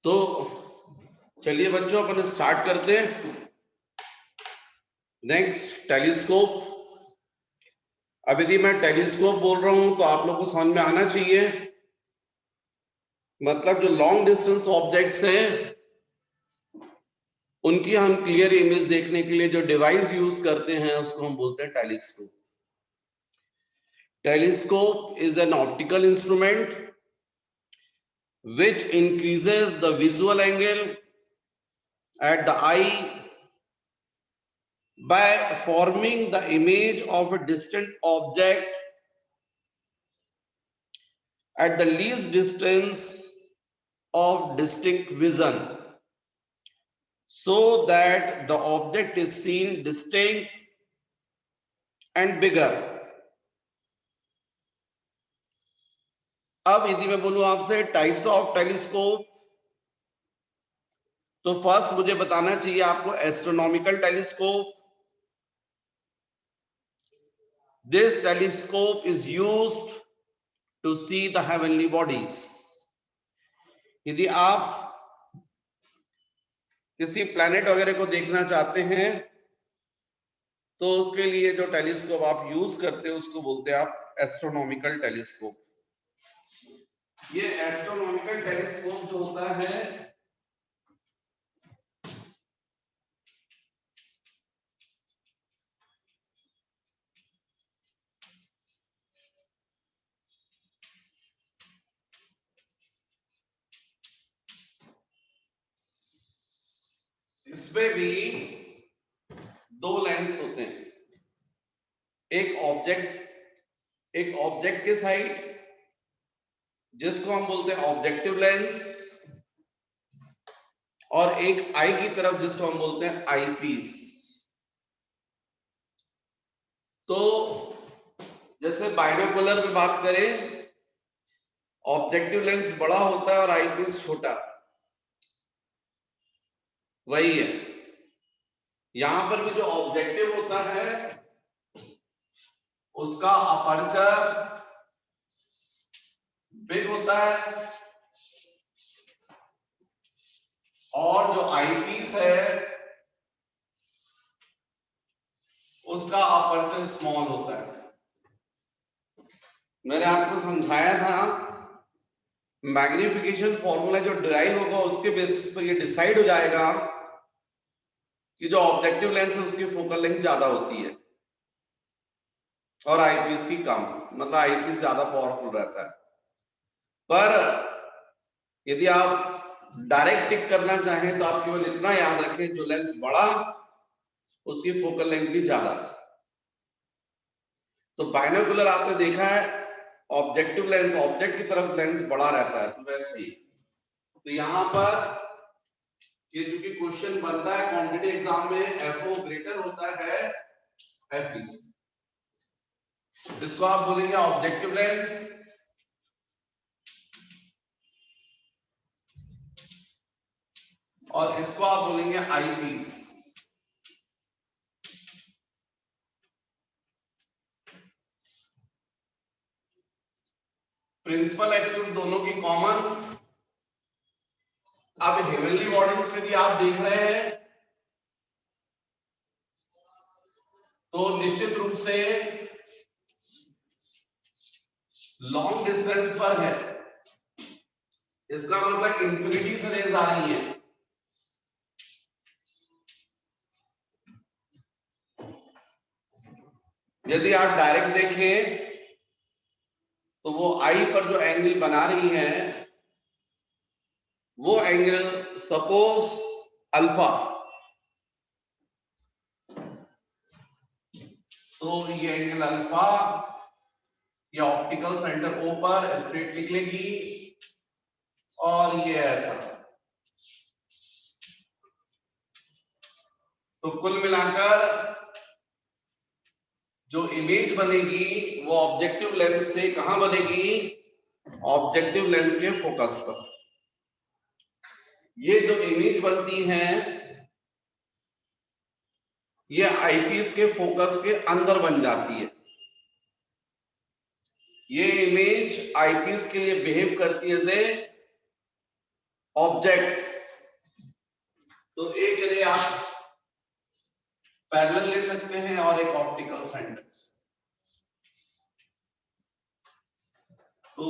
तो चलिए बच्चों अपन स्टार्ट करते हैं। Next telescope. अब यदि मैं टेलीस्कोप बोल रहा हूं तो आप लोग को समझ में आना चाहिए, मतलब जो लॉन्ग डिस्टेंस ऑब्जेक्ट्स हैं उनकी हम क्लियर इमेज देखने के लिए जो डिवाइस यूज करते हैं उसको हम बोलते हैं telescope. Telescope is an optical instrument which increases the visual angle at the eye by forming the image of a distant object at the least distance of distinct vision, so that the object is seen distinct and bigger. अब यदि मैं बोलूं आपसे types of telescope, तो first मुझे बताना चाहिए आपको astronomical telescope. This telescope is used to see the heavenly bodies. यदि आप किसी प्लैनेट वगैरह को देखना चाहते हैं तो उसके लिए जो टेलीस्कोप आप यूज करते हैं उसको बोलते हैं आप एस्ट्रोनॉमिकल टेलीस्कोप। ये एस्ट्रोनॉमिकल टेलीस्कोप जो होता है इसमें भी दो लेंस होते हैं, एक ऑब्जेक्ट के साइड जिसको हम बोलते हैं ऑब्जेक्टिव लेंस, और एक आई की तरफ जिसको हम बोलते हैं आई पीस। तो जैसे बाइनोकुलर में बात करें, ऑब्जेक्टिव लेंस बड़ा होता है और आई पीस छोटा, वही है यहां पर भी जो ऑब्जेक्टिव होता है उसका अपर्चर बिग होता है और जो आईपीस है उसका अपर्चर स्मॉल होता है। मैंने आपको समझाया था मैग्निफिकेशन फॉर्मूला जो डिराइव होगा उसके बेसिस पर ये डिसाइड हो जाएगा कि जो ऑब्जेक्टिव लेंस है उसकी फोकल लेंथ ज्यादा होती है और आईपीस की कम, मतलब आईपीस ज्यादा पावरफुल रहता है। पर यदि आप डायरेक्ट टिक करना चाहें तो आप केवल इतना याद रखें, जो लेंस बड़ा उसकी फोकल लेंथ भी ज्यादा। तो बाइनोकुलर आपने देखा है ऑब्जेक्टिव लेंस, ऑब्जेक्ट की तरफ लेंस बड़ा रहता है, तो वैसे ही तो यहां पर ये जो कि क्वेश्चन बनता है कॉम्पिटिटिव एग्जाम में, एफओ ग्रेटर होता है एफई से। जिसको आप बोलेंगे ऑब्जेक्टिव लेंस और इसको आप बोलेंगे आईपीस। प्रिंसिपल एक्सिस दोनों की कॉमन। अब हेवनली बॉडीज में भी आप देख रहे हैं तो निश्चित रूप से लॉन्ग डिस्टेंस पर है, इसका मतलब इंफिनिटी से रेज आ रही है। यदि आप डायरेक्ट देखें तो वो आई पर जो एंगल बना रही है वो एंगल सपोज अल्फा, तो ये एंगल अल्फा ये ऑप्टिकल सेंटर ओ पर स्ट्रेट निकलेगी और ये ऐसा। तो कुल मिलाकर जो इमेज बनेगी वो ऑब्जेक्टिव लेंस से कहां बनेगी, ऑब्जेक्टिव लेंस के फोकस पर। ये जो इमेज बनती है ये आईपीस के फोकस के अंदर बन जाती है। ये इमेज आईपीस के लिए बिहेव करती है जैसे ऑब्जेक्ट, तो एक चलिए आप पैरेलल ले सकते हैं और एक ऑप्टिकल सेंटर्स। तो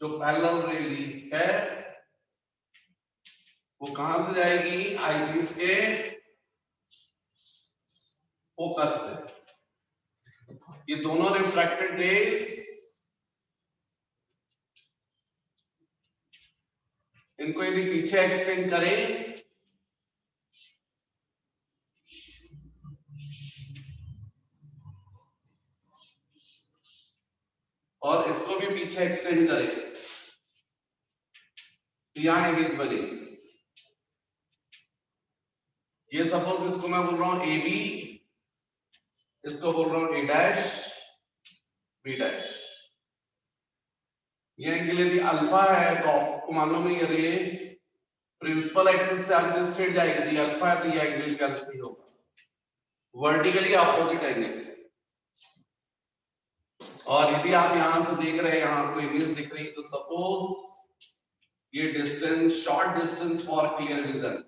जो पैरेलल रे ली है वो कहां से जाएगी, आईपीस के फोकस से। ये दोनों रिफ्रैक्टेड रेज इनको यदि पीछे एक्सटेंड करें और इसको भी पीछे एक्सटेंड करें तो यहां इमेज बनेगी। ये सपोज इसको मैं बोल रहा हूं ए बी, इसको बोल रहा हूं ए डैश बी डैश। ये एंगल यदि अल्फा है तो आपको मालूम है ये रे प्रिंसिपल एक्सिस से आगे स्ट्रेट जाएगी, ये अल्फा है तो ये एंगल भी अल्फा ही होगा, वर्टिकली अपोजिट एंगल। और यदि आप यहां से देख रहे हैं, यहां आपको इमेज दिख रही है, तो सपोज ये distance, short distance for clear vision,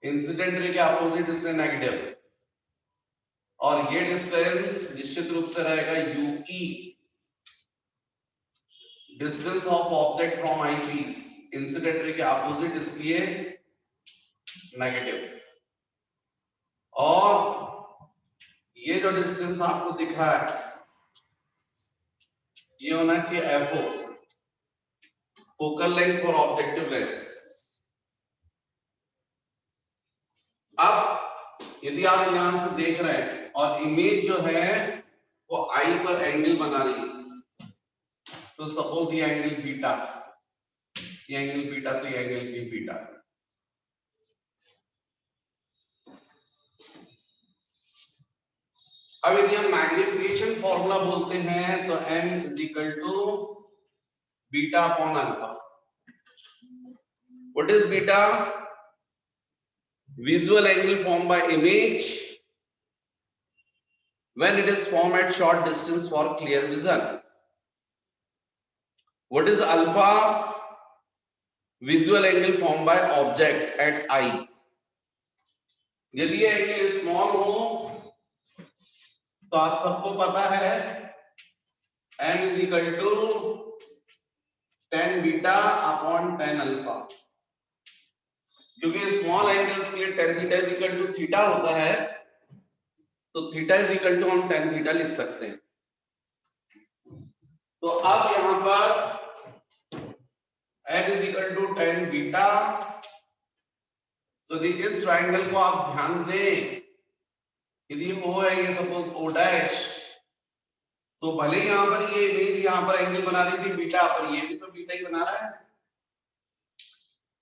incident ray के अपोजिट इसलिए नेगेटिव, और ये डिस्टेंस निश्चित रूप से रहेगा UE, distance of object from eyepiece, incident ray के अपोजिट इसलिए नेगेटिव। और ये जो डिस्टेंस आपको दिख रहा है ये होना चाहिए FO, focal length for objective lens. अब यदि आप यहां से देख रहे हैं और इमेज जो है वो आई पर एंगल बना रही है, तो सपोज ये एंगल बीटा, ये एंगल बीटा, तो ये एंगल भी बीटा। अब यदि हम मैग्निफिकेशन फॉर्मूला बोलते हैं तो m is equal to beta upon alpha. What is beta? Visual angle form by image when it is formed at short distance for clear vision. What is alpha? Visual angle formed by object at eye. यदि ये angle small हो तो आप सबको पता है m is equal to tan beta upon tan alpha, क्योंकि small angles के लिए tan theta is equal to theta होता है, तो थीटा इज इक्वल टू हम tan थीटा लिख सकते हैं। तो अब यहां पर m is equal to tan beta, तो इस ट्रायंगल को आप ध्यान दें, यदि O है ये सपोज O डैश, तो भले यहां पर ये इमेज यहां पर एंगल बना रही थी बीटा पर, ये भी तो बीटा ही बना रहा है,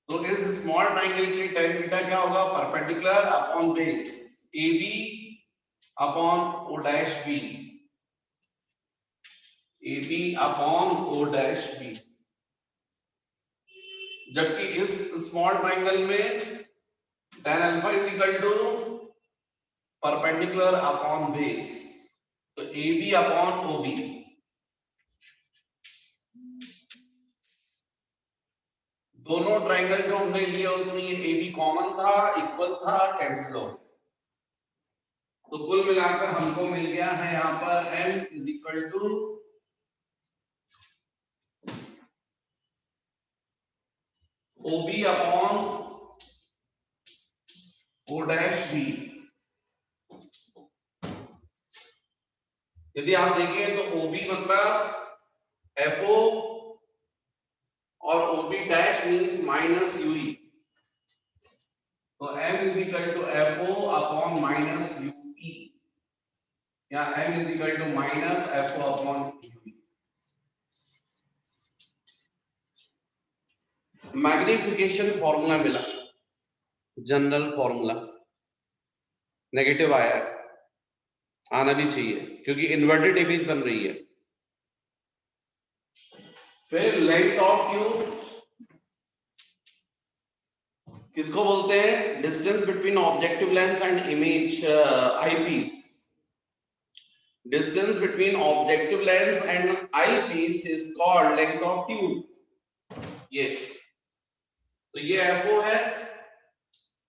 तो इस स्मॉल ट्रायंगल के लिए tan बीटा क्या होगा? Perpendicular upon base AB upon O dash B, AB upon O dash B। जबकि इस स्मॉल ट्रायंगल में tan alpha is equal to perpendicular upon base, तो AB अपॉन OB। दोनों ट्रायंगल जो हमने लिए उसमें ये AB कॉमन था, इक्वल था, कैंसिल हो, तो कुल मिलाकर हमको मिल गया है यहां पर m is equal to OB upon O dash B। यदि आप देखें तो OB मतलब FO और OB dash means minus UE, तो m is equal to FO upon minus UE, या m is equal to minus FO upon UE। Magnification formula मिला, general formula, negative आया है, आना भी चाहिए क्योंकि इन्वर्टेड इमेज बन रही है। फिर लेंथ ऑफ ट्यूब किसको बोलते हैं? Distance between objective lens and image eyepiece. Distance between objective lens and eyepiece is called length of tube. ये तो ये FO है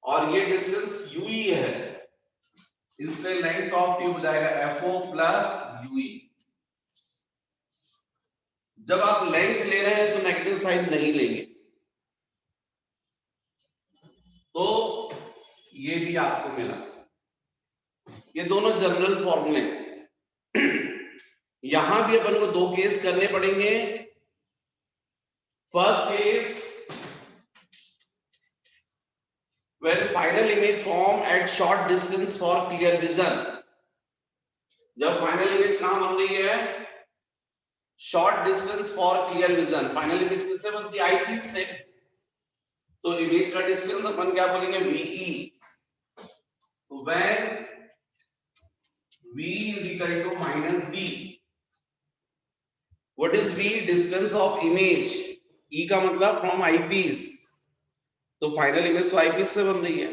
और ये डिस्टेंस UE है, इसलिए लेंथ ऑफ ट्यूब हो जाएगा FO प्लस UE। जब आप लेंथ ले रहे हैं तो नेगेटिव साइन नहीं लेंगे, तो ये भी आपको मिला। ये दोनों जनरल फॉर्मूले। यहां भी अपन को दो केस करने पड़ेंगे। First case, when final image form at short distance for clear vision। जब फाइनल इमेज कहां बन रही है? Short distance for clear vision. Final image किससे बनती है? आईपीस से। तो इमेज का डिस्टेंस अपन क्या बोलेंगे? VE। when V is equal to minus B, what is V? Distance of image। E का मतलब from eyepiece। तो फाइनल इमेज तो आईपीस से बन रही है,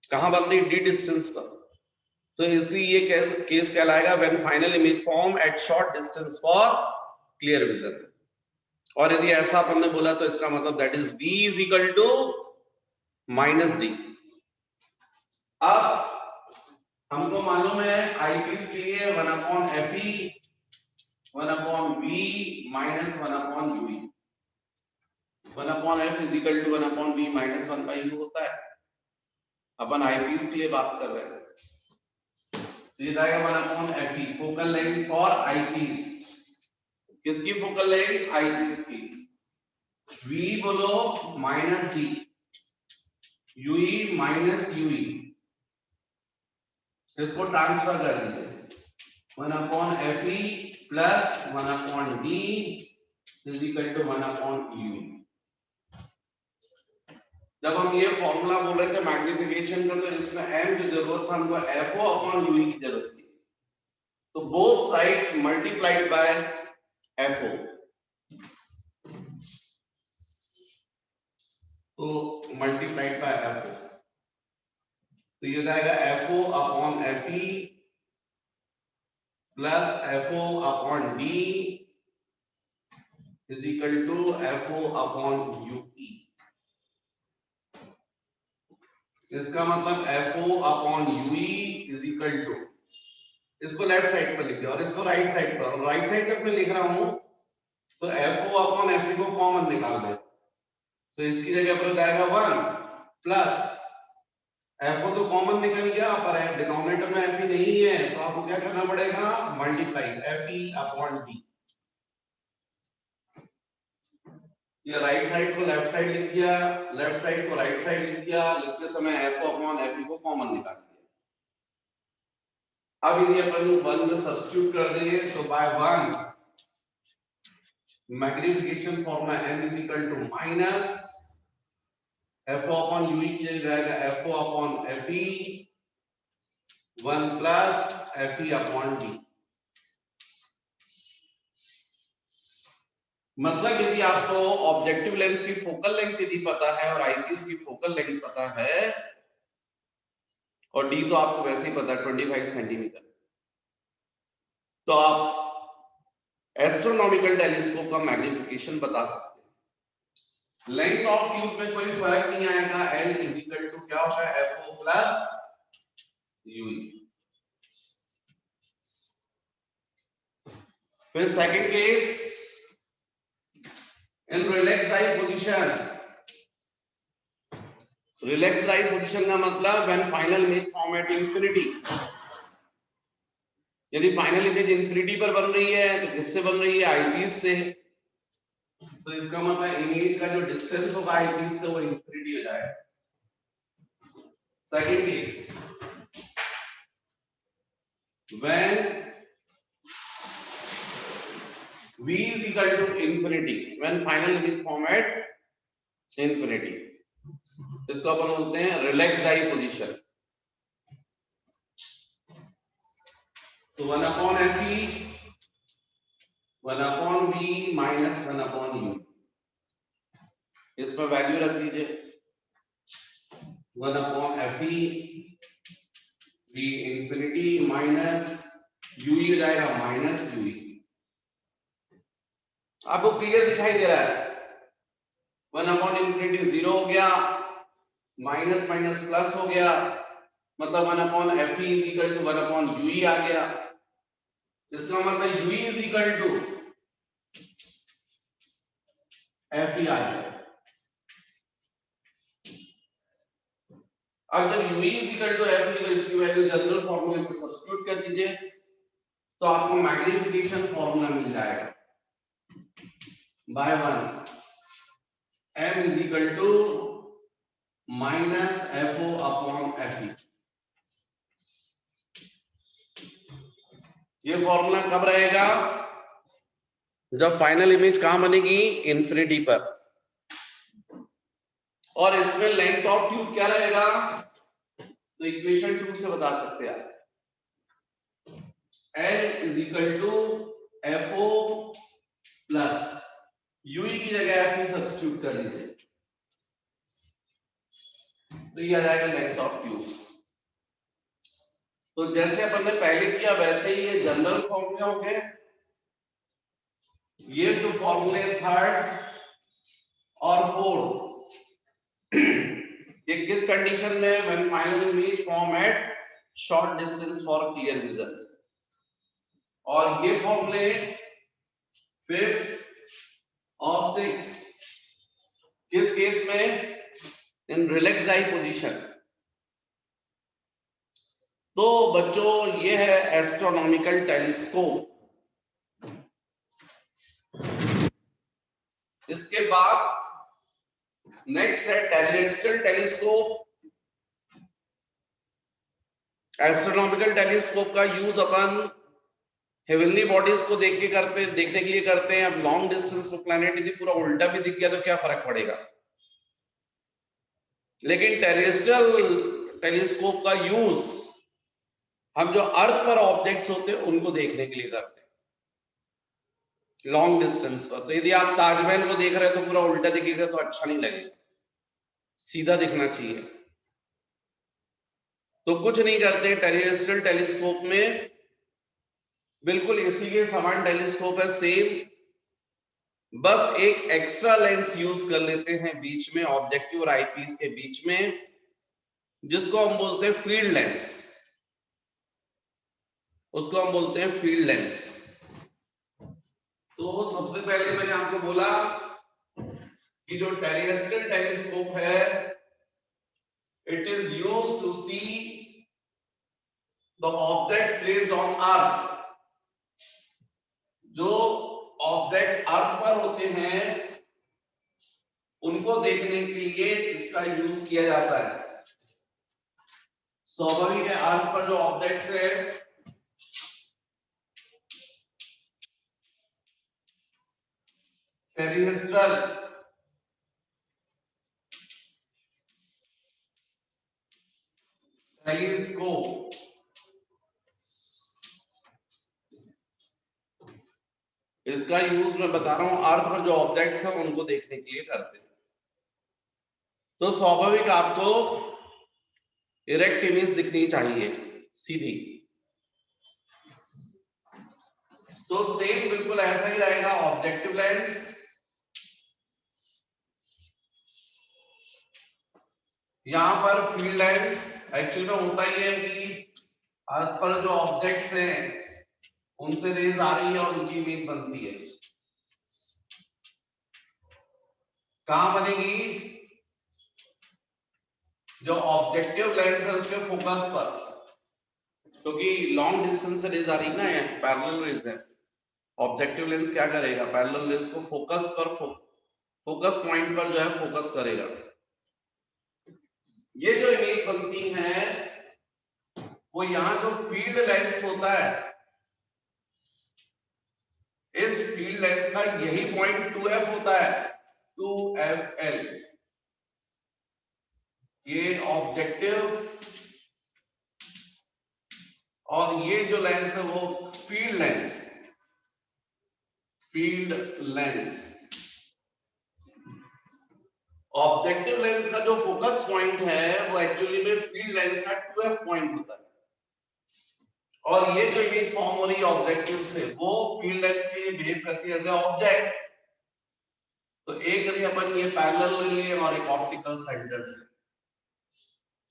कहां बन रही? D डिस्टेंस पर। तो इसलिए ये केस कहलाएगा when final image form at short distance for clear vision। और यदि ऐसा अपन ने बोला तो इसका मतलब that is V is equal to minus D। अब हमको मालूम है आईपीस के लिए 1/FE 1/V minus 1/UE। 1/F is equal to 1/V minus 1/U होता है। अपन आईपीस के लिए बात कर रहे हैं, तो ये आएगा 1/FE focal length for eyepiece. किसकी फोकल लेंथ? आईपीस की। V बोलो minus D, UE minus UE, इसको ट्रांसफर कर दीजिए। 1/FE plus 1/D is equal to 1/UE। जब हम ये फॉर्मूला बोल रहे थे मैग्निफिकेशन का, तो इसमें m की जरूरत था, हमको FO/UE की जरूरत थी। तो both sides multiplied by FO, तो मल्टीप्लाइड बाय FO, तो ये जाएगा FO/FE plus FO/D is equal to FO/UE। इसका मतलब FO/UE इज इक्वल टू, इसको लेफ्ट साइड पर लिखिए और इसको राइट साइड पर। और राइट साइड पर मैं लिख रहा हूं तो FO/FE को कॉमन निकाल दे, तो इसकी जगह पर हो जाएगा 1 प्लस FO तो कॉमन निकल गया, पर डिनोमिनेटर में FE नहीं है, तो आपको क्या करना पड़ेगा? Multiply FE/D। ये राइट साइड को लेफ्ट साइड लिख दिया, लेफ्ट साइड को राइट साइड लिख दिया, लिखते समय FO/FE को कॉमन निकाल दिया। अब यदि अपन 1 में सब्स्टिट्यूट कर देंगे तो by 1 magnification formula m is equal to minus FO/UE की जगह जाएगा FO/FE 1 प्लस FE/D। मतलब यदि आपको ऑब्जेक्टिव लेंस की फोकल लेंथ यदि पता है और आईपीस की फोकल लेंथ पता है और D तो आपको वैसे ही पता है 25 सेंटीमीटर, तो आप एस्ट्रोनॉमिकल टेलीस्कोप का मैग्निफिकेशन बता सकते हैं। लेंथ ऑफ ट्यूब में कोई फर्क नहीं आएगा, L इज इक्वल टू क्या होगा? FO plus UE। फिर सेकंड केस, इन relax eye position. Relax eye position का मतलब when final image form at infinity. यदि फाइनल इमेज इंफिनिटी पर बन रही है तो किससे बन रही है? आईपीस से। तो इसका मतलब इमेज का जो डिस्टेंस होगा आईपीस से वो इंफिनिटी हो जाएगा। Second case, when V is equal to infinity, when final image form at infinity, इसको अपन बोलते हैं रिलैक्स्ड आई पोजीशन। तो 1/FE 1/V माइनस 1/U, इसमें वैल्यू रख दीजिए 1/FE V infinity minus UE हो जाएगा माइनस UE। आपको क्लियर दिखाई दे रहा है? 1 अपॉन इंफिनिटी 0 हो गया, माइनस माइनस प्लस हो गया, मतलब 1 upon F is equal to 1 upon u आ गया। इसका मतलब u is equal to F आ गया। अब जब u is equal to F तो इसकी वैल्यू जनरल फॉर्मूले में सब्स्टिट्यूट कर दीजिए, तो आपको मैग्निफिकेशन फॉर्मूला मिल जाएगा by 1 m is equal to minus fo upon fe। ये फॉर्मूला कब रहेगा? जब फाइनल इमेज कहां बनेगी? इंफिनिटी पर। और इसमें लेंथ ऑफ ट्यूब क्या रहेगा? तो इक्वेशन 2 से बता सकते हैं आप, L is equal to FO plus UE की जगह FE सब्स्टिट्यूट कर लीजिए, तो ये आ जाएगा लेंथ ऑफ ट्यूब। तो जैसे अपन ने पहले किया वैसे ही ये जनरल फॉर्मूले हो गए। ये तो फॉर्मूले थर्ड और फोर्थ, ये किस कंडीशन में? When final image form at short distance for clear vision. और ये फॉर्मूले फिफ्थ और सिक्स किस केस में? In relaxed eye position. तो बच्चों ये है एस्ट्रोनॉमिकल टेलीस्कोप। इसके बाद नेक्स्ट है टेरेस्ट्रियल टेलीस्कोप। एस्ट्रोनॉमिकल टेलीस्कोप का यूज अपन हेवनली बॉडीज को देखने के लिए करते हैं। अब लॉन्ग डिस्टेंस पर प्लैनेट यदि पूरा उल्टा भी दिख गया तो क्या फर्क पड़ेगा? लेकिन टेरेस्ट्रियल टेलीस्कोप का यूज हम जो अर्थ पर ऑब्जेक्ट्स होते हैं उनको देखने के लिए करते हैं लॉन्ग डिस्टेंस पर। तो यदि आप ताजमहल को देख रहे हैं तो पूरा उल्टा दिखेगा तो अच्छा नहीं लगेगा, सीधा दिखना चाहिए। तो कुछ नहीं करते टेरेस्ट्रियल टेलीस्कोप में, बिल्कुल इसी के समान टेलीस्कोप है सेम, बस एक एक्स्ट्रा लेंस यूज कर लेते हैं बीच में, ऑब्जेक्टिव और आईपीस के बीच में, जिसको हम बोलते हैं फील्ड लेंस। उसको हम बोलते हैं फील्ड लेंस। तो सबसे पहले मैंने आपको बोला कि जो टेरेस्ट्रियल टेलीस्कोप है it is used to see the object placed on earth. जो ऑब्जेक्ट अर्थ पर होते हैं उनको देखने के लिए इसका यूज किया जाता है। स्वाभाविक है अर्थ पर जो ऑब्जेक्ट्स है टेरेस्ट्रियल टेलीस्कोप इसका यूज मैं बता रहा हूं अर्थ पर जो ऑब्जेक्ट्स हैं उनको देखने के लिए करते हैं। तो स्वाभाविक आपको इरेक्ट इमेज दिखनी चाहिए सीधी। तो सेम बिल्कुल ऐसा ही रहेगा ऑब्जेक्टिव लेंस। यहां पर फील्ड लेंस एक्चुअली में होता ही है कि अर्थ पर जो ऑब्जेक्ट्स हैं उनसे रेज आ रही है और उनकी इमेज बनती है। कहां बनेगी? जो ऑब्जेक्टिव लेंस है उसके फोकस पर, क्योंकि लॉन्ग डिस्टेंस से रेज आ रही है ना, ये पैरेलल रेज है। ऑब्जेक्टिव लेंस क्या करेगा? पैरेलल रेज को फोकस पर फोकस पॉइंट पर जो है फोकस करेगा। ये जो इमेज बनती है वो यहां जो फील्ड लेंस होता है इस फील्ड लेंस का यही पॉइंट 2f होता है, 2fl। ये ऑब्जेक्टिव और ये जो लेंस है वो field lens, field lens. Objective lens का जो फोकस पॉइंट है वो एक्चुअली में फील्ड लेंस का 2f पॉइंट होता है। और ये जो इमेज फॉर्म हो रही है ऑब्जेक्टिव से वो फील्ड लेंस के लिए बिहेव करती है एज ए ऑब्जेक्ट। तो एक रे अपन ये पैरेलल ले लें और एक ऑप्टिकल सेंटर से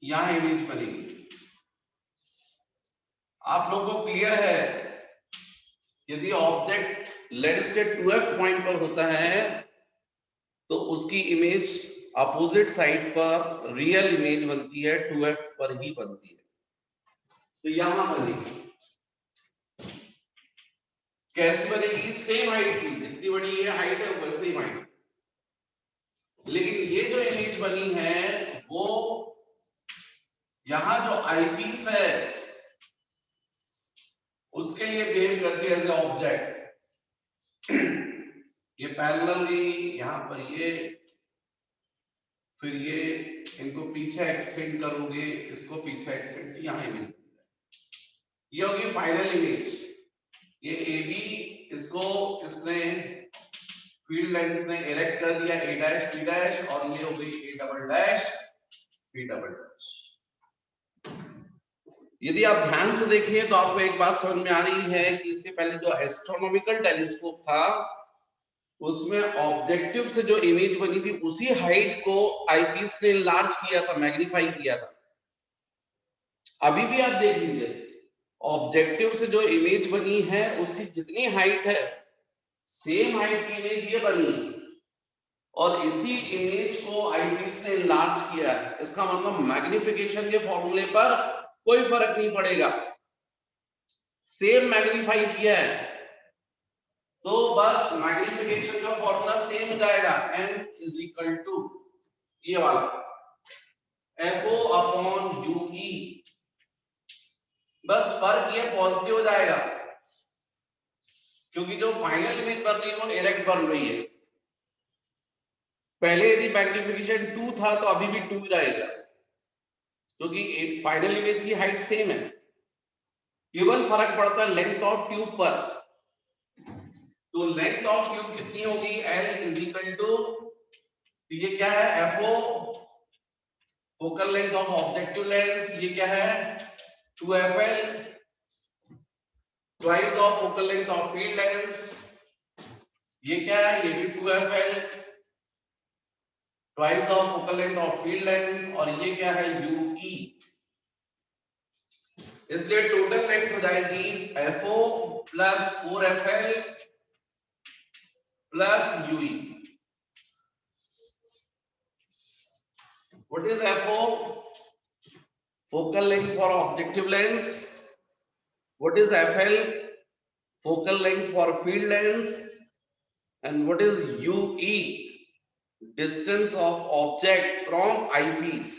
यहां इमेज बनेगी। आप लोगों को क्लियर है, यदि ऑब्जेक्ट लेंस के 2f पॉइंट पर होता है तो उसकी इमेज अपोजिट साइड पर रियल इमेज बनती है 2f पर ही बनती है। तो यहां बनेगी, कैसी बनेगी? सेम हाइट की, जितनी बड़ी ये हाइट है वैसे ही हाइट, लेकिन ये जो इमेज बनी है वो यहां जो आईपीस है उसके लिए बिहेव करती है एज ए ऑब्जेक्ट। ये पैरेलली यहां पर ये, फिर ये, इनको पीछे एक्सटेंड करोगे, इसको पीछे एक्सटेंड, यहां इमेज ये होगी फाइनल इमेज। ये ए बी, इसको इसने फील्ड लेंस ने इरेक्ट कर दिया ए डैश बी डैश, और ये हो गई A double dash B double dash. यदि आप ध्यान से देखिए तो आपको एक बात समझ में आ रही है कि इसके पहले जो एस्ट्रोनॉमिकल टेलीस्कोप था उसमें ऑब्जेक्टिव से जो इमेज बनी थी उसी हाइट को आईपीस ने लार्ज किया था, मैग्नीफाई किया था। अभी भी आप देख लीजिए, ऑब्जेक्टिव से जो इमेज बनी है उसी जितनी हाइट है, सेम हाइट की इमेज ये बनी, और इसी इमेज को आईपीस ने लार्ज किया है। इसका मतलब मैग्निफिकेशन के फॉर्मूले पर कोई फर्क नहीं पड़ेगा, सेम मैग्नीफाई किया है, तो बस मैग्निफिकेशन का फॉर्मूला सेम हो जाएगा, m इज इक्वल टू ये वाला FO अपॉन UE। बस फर्क ये पॉजिटिव हो जाएगा, क्योंकि जो फाइनल इमेज बन रही है वो इरेक्ट बन रही है। पहले यदि मैग्निफिकेशन 2 था तो अभी भी 2 रहेगा, क्योंकि फाइनल इमेज की हाइट सेम है, केवल फर्क पड़ता है लेंथ ऑफ ट्यूब पर। तो लेंथ ऑफ ट्यूब कितनी होगी? L इज इक्वल टू, ये क्या है? FO focal length of objective lens, ये क्या है? 2FL twice of focal length of field lens, ये क्या है? ये भी 2FL twice of focal length of field lens, और ये क्या है? UE। इसलिए टोटल लेंथ हो जाएगी FO plus 4FL plus UE। What is FO? Focal length for objective lens. What is FL? Focal length for field lens. And what is UE? Distance of object from eyepiece.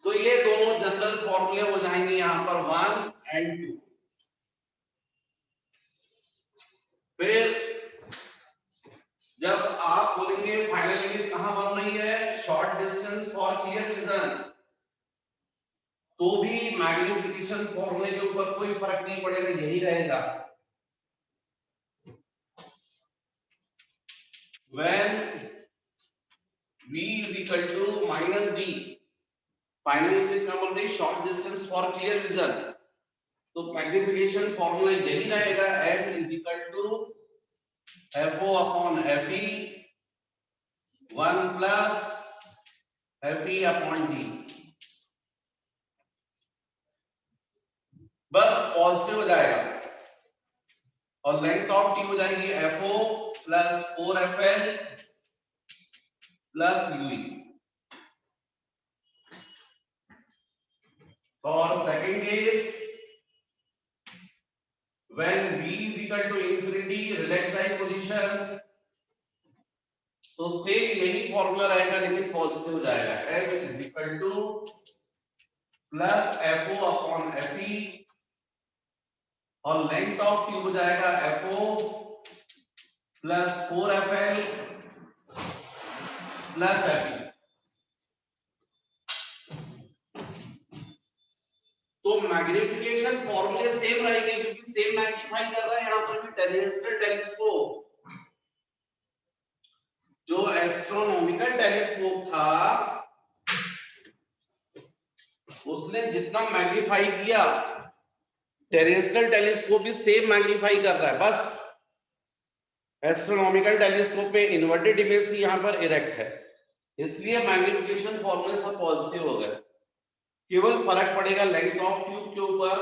तो ये दोनों general फॉर्मूले हो जाएंगे यहां पर 1 and 2। फिर जब आप बोलेंगे फाइनल इमेज कहां बन रही है? Short distance for clear vision, तो भी मैग्निफिकेशन फॉर्मूले के ऊपर कोई फर्क नहीं पड़ेगा, यही रहेगा। When V is equal to minus D, final image कहां बन रही? Short distance for clear vision, तो मैग्निफिकेशन फॉर्मूला यही रहेगा, M is equal to FO upon FE 1 plus FE upon D। बस पॉजिटिव हो जाएगा, और लेंथ ऑफ टी हो जाएगी FO plus 4FL plus UE। और second case, when V is equal to infinity, relaxed eye position, तो same यही formula रहेगा लेकिन पॉजिटिव हो जाएगा, M is equal to plus FO upon FE, और लेंथ ऑफ ट्यूब हो जाएगा FO plus 4FL plus FE। तो मैग्निफिकेशन फॉर्मूले सेम रहेंगे, क्योंकि सेम मैग्नीफाई कर रहा है यहां पर भी टेरेस्ट्रियल टेलीस्कोप। जो एस्ट्रोनॉमिकल टेलीस्कोप था उसने जितना मैग्नीफाई किया, टेरेस्ट्रियल टेलीस्कोप भी सेम मैग्नीफाई कर रहा है, बस एस्ट्रोनॉमिकल टेलीस्कोप में इन्वर्टेड इमेज थी, यहाँ पर इरेक्ट है, इसलिए मैग्निफिकेशन फॉर्मूले सब पॉजिटिव हो गए। केवल फर्क पड़ेगा लेंथ ऑफ ट्यूब के ऊपर,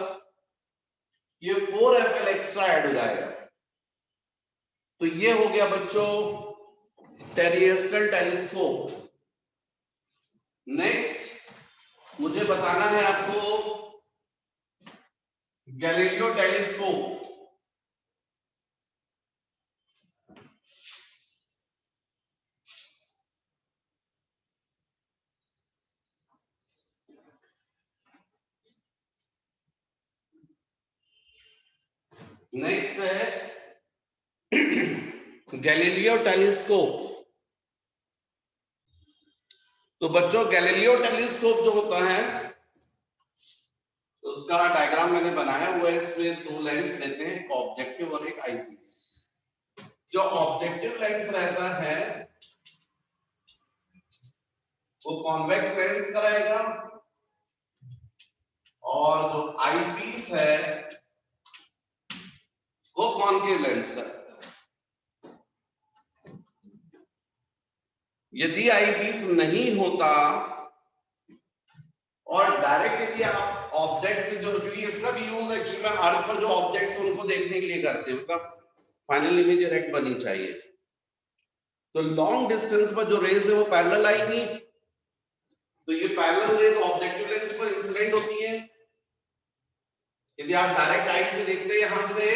ये 4FL एक्स्ट्रा ऐड हो जाएगा। तो ये हो गया बच्चों टेरिस्ट्रियल टेलीस्कोप। नेक्स्ट मुझे बताना है आपको गैलीलियो टेलीस्कोप। नेक्स्ट है गैलीलियो टेलीस्कोप। तो बच्चों गैलीलियो टेलीस्कोप जो होता है तो उसका डायग्राम मैंने बनाया हुआ है। इसमें दो लेंस रहते हैं, एक ऑब्जेक्टिव और एक आईपीस। जो ऑब्जेक्टिव लेंस रहता है वो कॉन्वेक्स लेंस का रहेगा, और जो आईपीस है वो कॉन्केव लेंस का। यदि आईपीस नहीं होता और डायरेक्ट यदि आप ऑब्जेक्ट से जो, क्योंकि इसका भी यूज एक्चुअली में अर्थ पर जो ऑब्जेक्ट्स हैं उनको देखने के लिए करते हैं, मतलब फाइनल इमेज डायरेक्ट बनी चाहिए। तो लॉन्ग डिस्टेंस पर जो रेज है वो पैरेलल आएगी, तो ये पैरेलल रेज ऑब्जेक्टिव लेंस पर इंसिडेंट होती है। यदि आप डायरेक्ट आई से देखते हैं यहां से,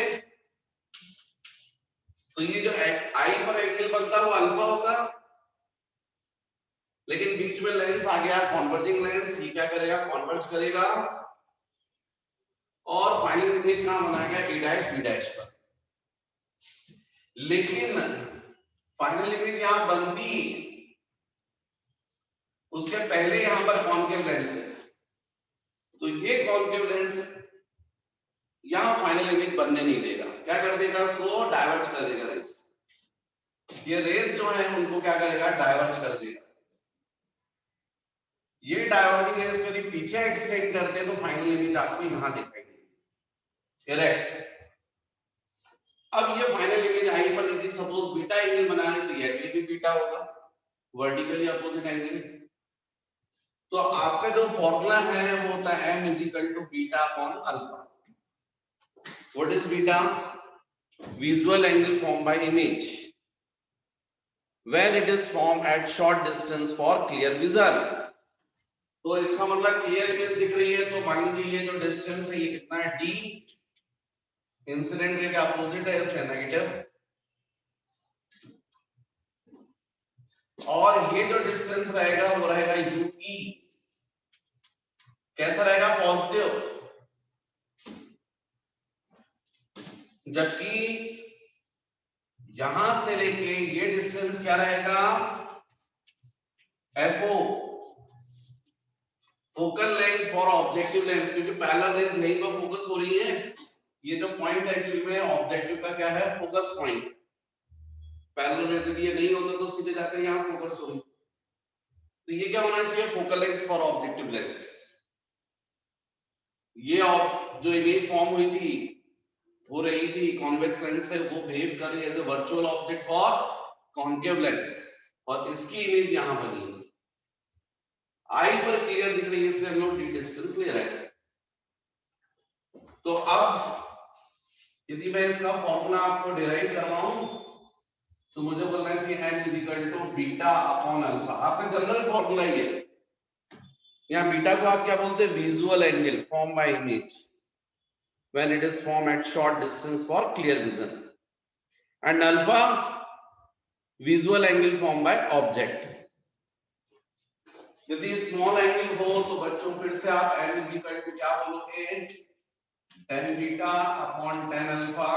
तो ये जो आई पर एंगल बनता है वो अल्फा होगा, लेकिन बीच में लेंस आ गया कॉन्वर्जिंग लेंस, ये क्या करेगा, कॉन्वर्ज करेगा और फाइनल इमेज कहां बनाएगा, ए डैश बी डैश पर। लेकिन फाइनल इमेज यहां बनती उसके पहले यहां पर कॉन्केव लेंस है, तो ये कॉन्केव लेंस यहां फाइनल इमेज बनने नहीं देगा। क्या कर देगा, उसको डाइवर्ज कर देगा रेस। ये रेस जो है उनको क्या करेगा, डाइवर्ज कर देगा। ये डाइवर्जिंग रेस यदि पीछे एक्सटेंड करते हैं तो फाइनल इमेज आपको यहां दिखाएगी, करेक्ट। अब ये फाइनल इमेज आई पर यदि सपोज बीटा एंगल बनाए तो ये भी बीटा होगा, वर्टिकली अपोजिट एंगल। तो आपका जो फॉर्मूला है वो होता है m is to beta upon alpha. What is beta, visual angle formed by image when it is formed at short distance for clear vision। तो इसका मतलब क्लियर इमेज दिख रही है, तो मान लीजिए ये जो डिस्टेंस है ये कितना है, d, इंसिडेंट रे का अपोजिट है इसका नेगेटिव, और ये जो डिस्टेंस रहेगा वो रहेगा ue, कैसा रहेगा, पॉजिटिव। जबकि यहां से लेके ये डिस्टेंस क्या रहेगा, fo, focal length for objective lens, क्योंकि पैरेलल रेंज यहीं पर फोकस हो रही है। ये जो पॉइंट एक्चुअली में ऑब्जेक्टिव का क्या है, फोकस पॉइंट। पैरेलल रेंज यदि ये नहीं होता तो सीधे जाकर यहां फोकस हो रही, तो ये क्या होना चाहिए, focal length for objective lens. ये जो इमेज फॉर्म हुई थी, हो रही थी कॉन्वेक्स लेंस से, वो बिहेव कर रही है as a virtual object for concave lens, और इसकी इमेज यहां बनी। आई पर क्लियर दिख रही है इसलिए हम लोग डी डिस्टेंस ले रहे हैं। तो अब यदि मैं इसका फॉर्मूला आपको डिराइव करवाऊं तो मुझे बोलना चाहिए m is equal to beta upon alpha. आपका जनरल फॉर्मूला ये है। यहाँ बीटा को आप क्या बोलते हैं, visual angle form by image when it is form at short distance for clear vision, and alpha visual angle form by object. यदि स्मॉल एंगल हो तो बच्चों फिर से आप m इज इक्वल टू क्या बोलोगे, tan beta upon tan alpha,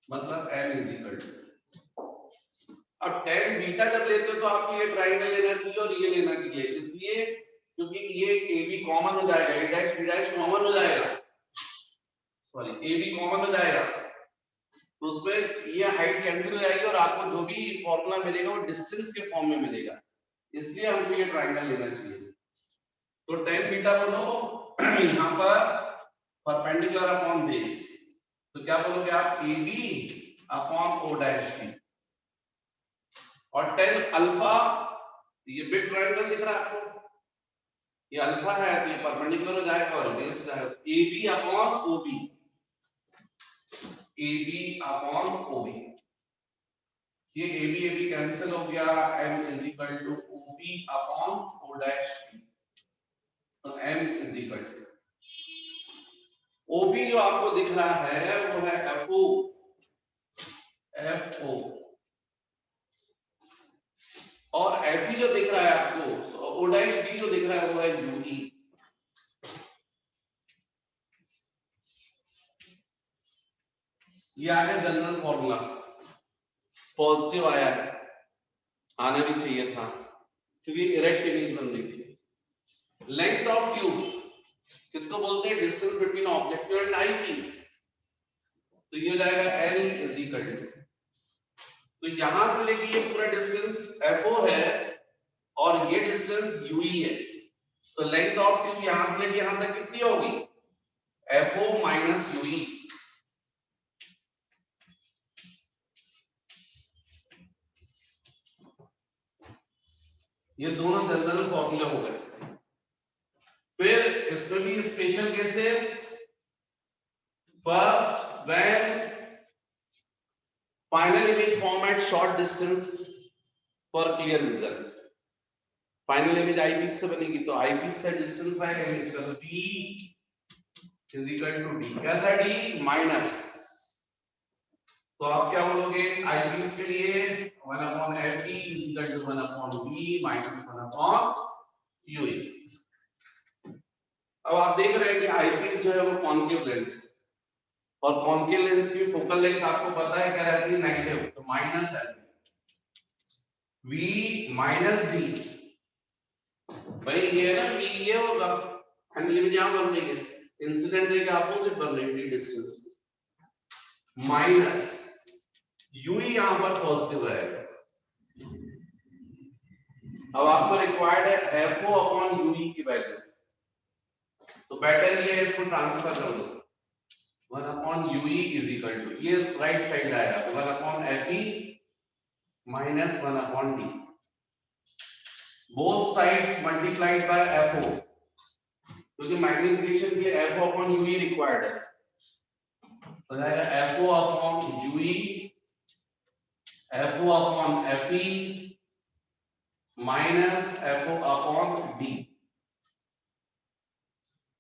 मतलब m इज इक्वल टू। अब tan बीटा जब लेते हो तो आपको ये ट्रायंगल लेना चाहिए और ये लेना चाहिए, इसलिए क्योंकि ये AB कॉमन हो जाएगा, A dash B dash common हो जाएगा, सॉरी AB कॉमन हो जाएगा, तो उसमें ये हाइट कैंसिल हो जाएगी और आपको जो भी फॉर्मूला मिलेगा वो डिस्टेंस के फॉर्म में मिलेगा, इसलिए हमको ये ट्रायंगल लेना चाहिए। तो tan बीटा बोलो यहाँ पर परपेंडिकुलर अपॉन बेस, तो क्या बोलोगे आप, AB upon O dash T, और टेन अल्फा, ये बिग ट्रायंगल दिख रहा है आपको, ये अल्फा है तो ये परपेंडिकुलर हो जाएगा और बेस जाएगा, A B upon O B, A B upon O B, ये ए बी कैंसिल हो गया, m is equal to O B upon O dash T, तो m is equal to O B जो आपको दिख रहा है वो है एफ ओ, एफ ओ, और एफ ई जो दिख रहा है आपको, ओ डैश डी जो दिख रहा है वो है यू ई। ये आ गया जनरल फॉर्मूला, पॉजिटिव आया है, आना भी चाहिए था क्योंकि इरेक्ट इमेज बन रही थी। लेंथ ऑफ ट्यूब किसको बोलते हैं, distance between objective and eyepiece, तो ये हो जाएगा L इज इक्वल टू, तो यहां से लेके ये पूरा डिस्टेंस FO है और ये डिस्टेंस UE है, तो लेंथ ऑफ ट्यूब यहां से लेके यहां तक कितनी होगी, FO माइनस UE। ये दोनों जनरल फॉर्मूले हो गए। फिर इसमें भी special cases, first when final image form at short distance for clear vision, final image eyepiece से बनेगी तो आईपीस से डिस्टेंस आएगा इमेज का, तो d is equal to d, कैसा d माइनस, तो आप क्या बोलोगे आईपीस के लिए 1 upon fe is equal to 1 upon b minus 1 upon ue। अब आप देख रहे हैं कि आईपीस जो है वो कॉन्केव लेंस, और कॉन्केव लेंस की फोकल लेंथ आपको पता है क्या रहती है, नेगेटिव, तो माइनस है v माइनस d, भाई ये है ना v, ये होगा फाइनल इमेज यहां बन रही है, इंसिडेंट रे के अपोजिट बन रही है डिस्टेंस, माइनस ue यहां पर पॉजिटिव रहेगा। अब आपको रिक्वायर्ड है FO अपॉन UE की वैल्यू, तो बेटर ये है इसको ट्रांसफर कर दो, 1 upon UE is equal to, ये राइट साइड आएगा 1 upon FE minus 1 upon D, both sides multiplied by FO, क्योंकि मैग्निफिकेशन के लिए FO अपॉन UE रिक्वायर्ड है, तो जाएगा FO upon UE, FO upon FE माइनस FO upon D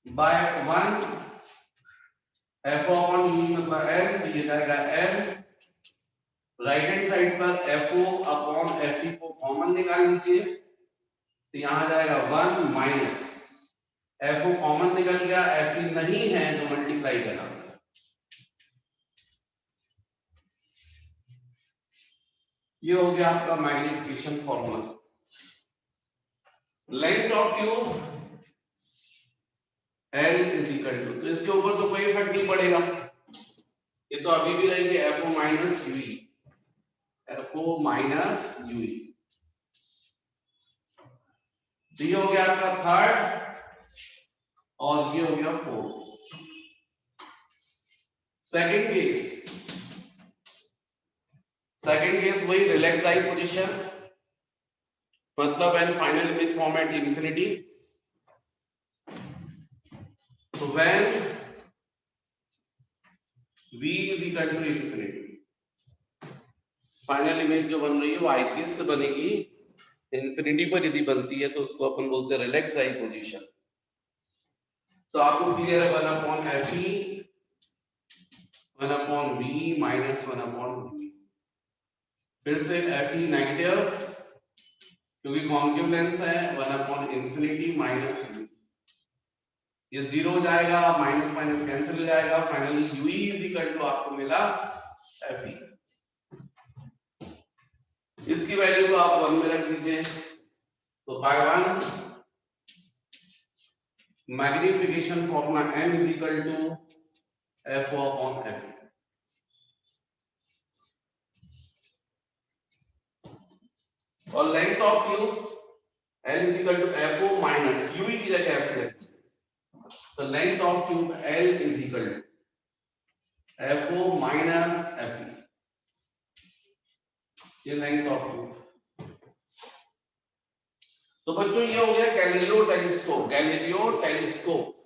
by 1, FO upon UE मतलब m, तो ये जाएगा m, राइट हैंड साइड पर FO अपॉन FE को कॉमन निकाल लीजिए, तो यहां जाएगा 1 माइनस FO कॉमन निकल गया, FE नहीं है तो मल्टीप्लाई करना, ये हो गया आपका magnification formula. Length of tube L is equal to, तो इसके ऊपर तो कोई इफेक्ट नहीं पड़ेगा, ये तो अभी भी रहेगी FO minus UE, FO minus UE, तो ये हो गया आपका थर्ड और ये हो गया फोर्थ। सेकंड केस वही रिलैक्स आई पोजीशन, मतलब when final image form at infinity, तो when v is equal to infinity, final image जो बन रही है वो आईपीस से बनेगी, इंफिनिटी पर यदि बनती है तो उसको अपन बोलते हैं रिलैक्स आई पोजीशन। तो आपको क्लियर है 1 upon FE 1 upon V minus 1 upon V, फिर से FE नेगेटिव क्योंकि कॉन्केव लेंस है, 1 अपॉन इंफिनिटी माइनस V, ये जीरो हो जाएगा, माइनस माइनस कैंसिल हो जाएगा, finally UE is equal to आपको मिला FE, इसकी वैल्यू को आप 1 में रख दीजिए, तो by 1 magnification formula m is equal to FO upon FE, और length of tube L is equal to FO minus UE की जगह F रखिए, तो length of tube L is equal to FO minus FE, ये 9 topic. तो बच्चों ये हो गया गैलीलियो टेलीस्कोप। Galileo telescope